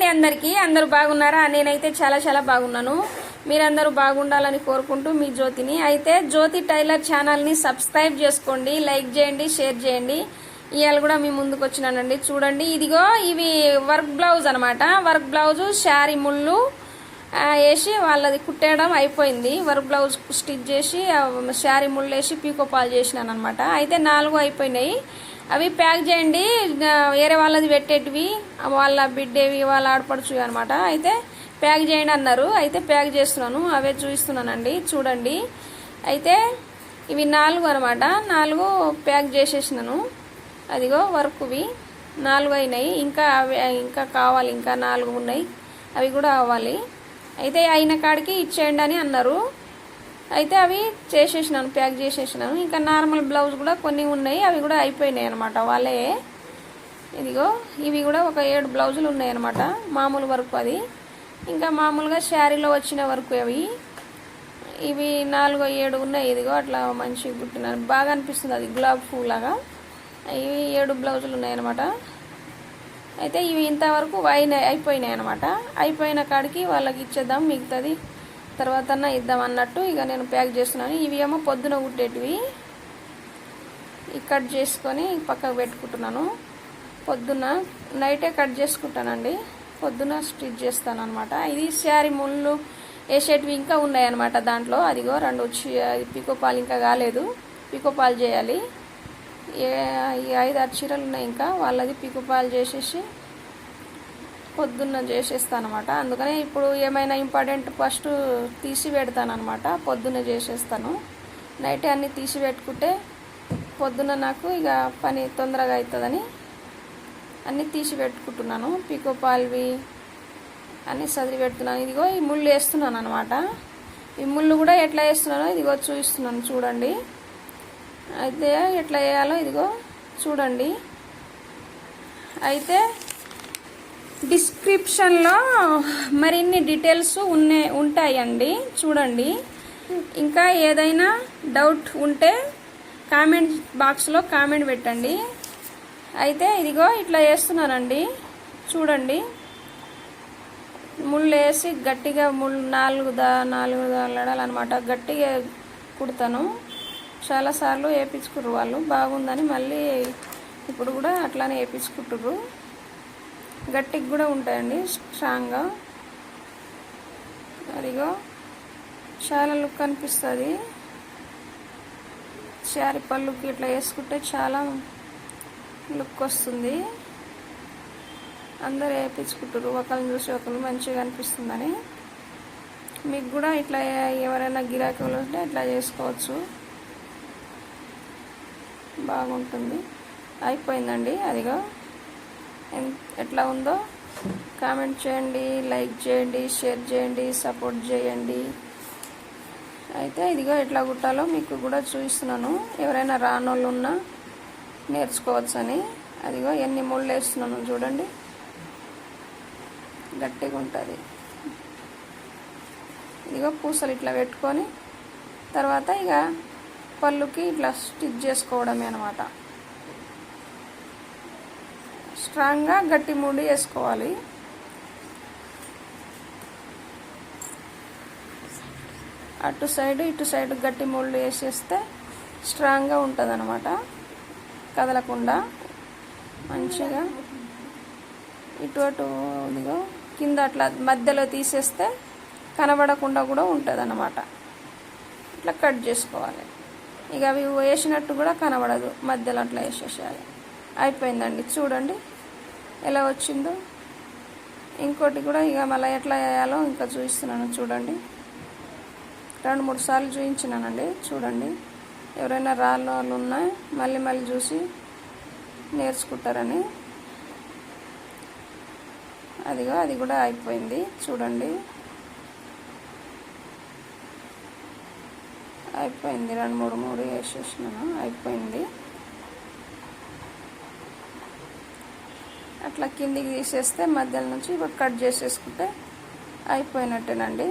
అండి అందరికీ. అందరూ బాగున్నారా? నేనైతే చాలా చాలా బాగున్నాను. మీరందరూ బాగుండాలని కోరుకుంటూ మీ జ్యోతిని. అయితే జ్యోతి టైలర్ ఛానల్ని సబ్స్క్రైబ్ చేసుకోండి, లైక్ చేయండి, షేర్ చేయండి. ఇవాళ కూడా మీ ముందుకు వచ్చినానండి. చూడండి, ఇదిగో ఇవి వర్క్ బ్లౌజ్ అనమాట. వర్క్ బ్లౌజ్ శారీ ముళ్ళు వేసి వాళ్ళది కుట్టేయడం అయిపోయింది. వర్క్ బ్లౌజ్ స్టిచ్ చేసి శారీ ముళ్ళు వేసి పీకోపాలు చేసినాను అనమాట. అయితే 4 అయిపోయినాయి. అవి ప్యాక్ చేయండి, వేరే వాళ్ళది పెట్టేటివి, వాళ్ళ బిడ్డేవి, వాళ్ళ ఆడపడుచు అనమాట. అయితే ప్యాక్ చేయండి అన్నారు. అయితే ప్యాక్ చేస్తున్నాను, అవే చూపిస్తున్నానండి. చూడండి, అయితే ఇవి 4 అనమాట. 4 ప్యాక్ చేసేసినాను. అదిగో వర్క్వి 4 అయినాయి. ఇంకా కావాలి, ఇంకా 4 ఉన్నాయి, అవి కూడా అవ్వాలి. అయితే అయిన కాడికి ఇచ్చేయండి అని అన్నారు. అయితే అవి చేసేసినాను, ప్యాక్ చేసేసినాను. ఇంకా నార్మల్ బ్లౌజ్ కూడా కొన్ని ఉన్నాయి, అవి కూడా అయిపోయినాయి అనమాట వాళ్ళే. ఇదిగో ఇవి కూడా ఒక 7 బ్లౌజులు ఉన్నాయి అనమాట, మామూలు వర్క్ అది. ఇంకా మామూలుగా శారీలో వచ్చిన వర్క్ అవి. ఇవి 4, 7 ఉన్నాయి. ఇదిగో అట్లా మంచిగా కుట్టినాను, బాగా అనిపిస్తుంది అది గులాబీ పువ్వు లాగా. ఇవి 7 బ్లౌజులు ఉన్నాయి అనమాట. అయితే ఇవి ఇంతవరకు అయిపోయినాయి అనమాట. అయిపోయిన కాడికి వాళ్ళకి ఇచ్చేద్దాం, మిగతాది తర్వాత ఇద్దాం అన్నట్టు ఇక నేను ప్యాక్ చేస్తున్నాను. ఇవి ఏమో పొద్దున కుట్టేటివి, కట్ చేసుకొని పక్కకు పెట్టుకుంటున్నాను. పొద్దున్న నైటే కట్ చేసుకుంటానండి, పొద్దున స్టిచ్ చేస్తాను అనమాట. ఇది శారీ ముళ్ళు వేసేటివి ఇంకా ఉన్నాయి అనమాట దాంట్లో. అదిగో 2 వచ్చి పీకోపాలు ఇంకా కాలేదు, పీకోపాలు చేయాలి. 5-6 చీరలు ఉన్నాయి ఇంకా, వాళ్ళది పీకోపాలు చేసేసి పొద్దున్న చేసేస్తానమాట. అందుకనే ఇప్పుడు ఏమైనా ఇంపార్టెంట్ ఫస్ట్ తీసి పెడతాను అనమాట, పొద్దున్న చేసేస్తాను. నైటే అన్నీ తీసి పెట్టుకుంటే పొద్దున్న నాకు ఇక పని తొందరగా అవుతుందని అన్నీ తీసి పెట్టుకుంటున్నాను. పీకోపాల్వి అన్నీ సదిరి పెడుతున్నాను. ఇదిగో ఈ ముళ్ళు వేస్తున్నాను అనమాట. ఈ ముళ్ళు కూడా ఎట్లా వేస్తున్నానో ఇదిగో చూపిస్తున్నాను, చూడండి. అయితే ఎట్లా వేయాలో ఇదిగో చూడండి. అయితే డిస్క్రిప్షన్లో మరిన్ని డీటెయిల్స్ ఉంటాయండి, చూడండి. ఇంకా ఏదైనా డౌట్ ఉంటే కామెంట్ బాక్స్లో కామెంట్ పెట్టండి. అయితే ఇదిగో ఇట్లా వేస్తున్నానండి, చూడండి. ముళ్ళు వేసి గట్టిగా 4 దాలాలన్నమాట, గట్టిగా కుడతాను. చాలాసార్లు వేయించుకుర్రు వాళ్ళు, బాగుందని మళ్ళీ ఇప్పుడు కూడా అట్లానే వేయించుకుంటుర్రు. గట్టిగా కూడా ఉంటాయండి, స్ట్రాంగ్గా. అదిగో చాలా లుక్ అనిపిస్తుంది. శారీ పళ్ళుకి ఇట్లా వేసుకుంటే చాలా లుక్ వస్తుంది. అందరూ వేయించుకుంటారు, ఒకరిని చూసి ఒకరు మంచిగా అనిపిస్తుందని. మీకు కూడా ఇట్లా ఎవరైనా గిరాకీలు ఉంటే ఇట్లా చేసుకోవచ్చు, బాగుంటుంది. అయిపోయిందండి. అదిగో ఎట్లా ఉందో కామెంట్ చేయండి, లైక్ చేయండి, షేర్ చేయండి, సపోర్ట్ చేయండి. అయితే ఇదిగో ఎట్లా కుట్టాలో మీకు కూడా చూపిస్తున్నాను, ఎవరైనా రానోళ్ళు ఉన్నా నేర్చుకోవచ్చని. అదిగో ఎన్ని ముళ్ళు వేస్తున్నాను చూడండి, గట్టిగా ఉంటుంది. ఇదిగో పూసలు ఇట్లా పెట్టుకొని తర్వాత ఇక పళ్ళుకి ఇట్లా స్టిచ్ చేసుకోవడమే అనమాట. స్ట్రాంగ్గా గట్టి ముడి వేసుకోవాలి. అటు సైడ్ ఇటు సైడ్ గట్టి ముళ్ళు వేసేస్తే స్ట్రాంగ్గా ఉంటుంది అనమాట, కదలకుండా మంచిగా. ఇటు అటు ఇదిగో కింద అట్లా మధ్యలో తీసేస్తే కనబడకుండా కూడా ఉంటుంది అన్నమాట. ఇట్లా కట్ చేసుకోవాలి. ఇక అవి వేసినట్టు కూడా కనబడదు, మధ్యలో అట్లా వేసేసేయాలి. అయిపోయిందండి, చూడండి ఎలా వచ్చిందో. ఇంకోటి కూడా ఇక మళ్ళీ ఎట్లా వేయాలో ఇంకా చూపిస్తున్నాను, చూడండి. 2-3 సార్లు చూపించినానండి, చూడండి. ఎవరైనా రాళ్ళ వాళ్ళు ఉన్నా మళ్ళీ చూసి నేర్చుకుంటారని. అదిగో అది కూడా అయిపోయింది, చూడండి. అయిపోయింది, 2-3 వేసేసినాను, అయిపోయింది. అట్లా కిందికి తీసేస్తే మధ్యలో నుంచి కట్ చేసేసుకుంటే అయిపోయినట్టేనండి.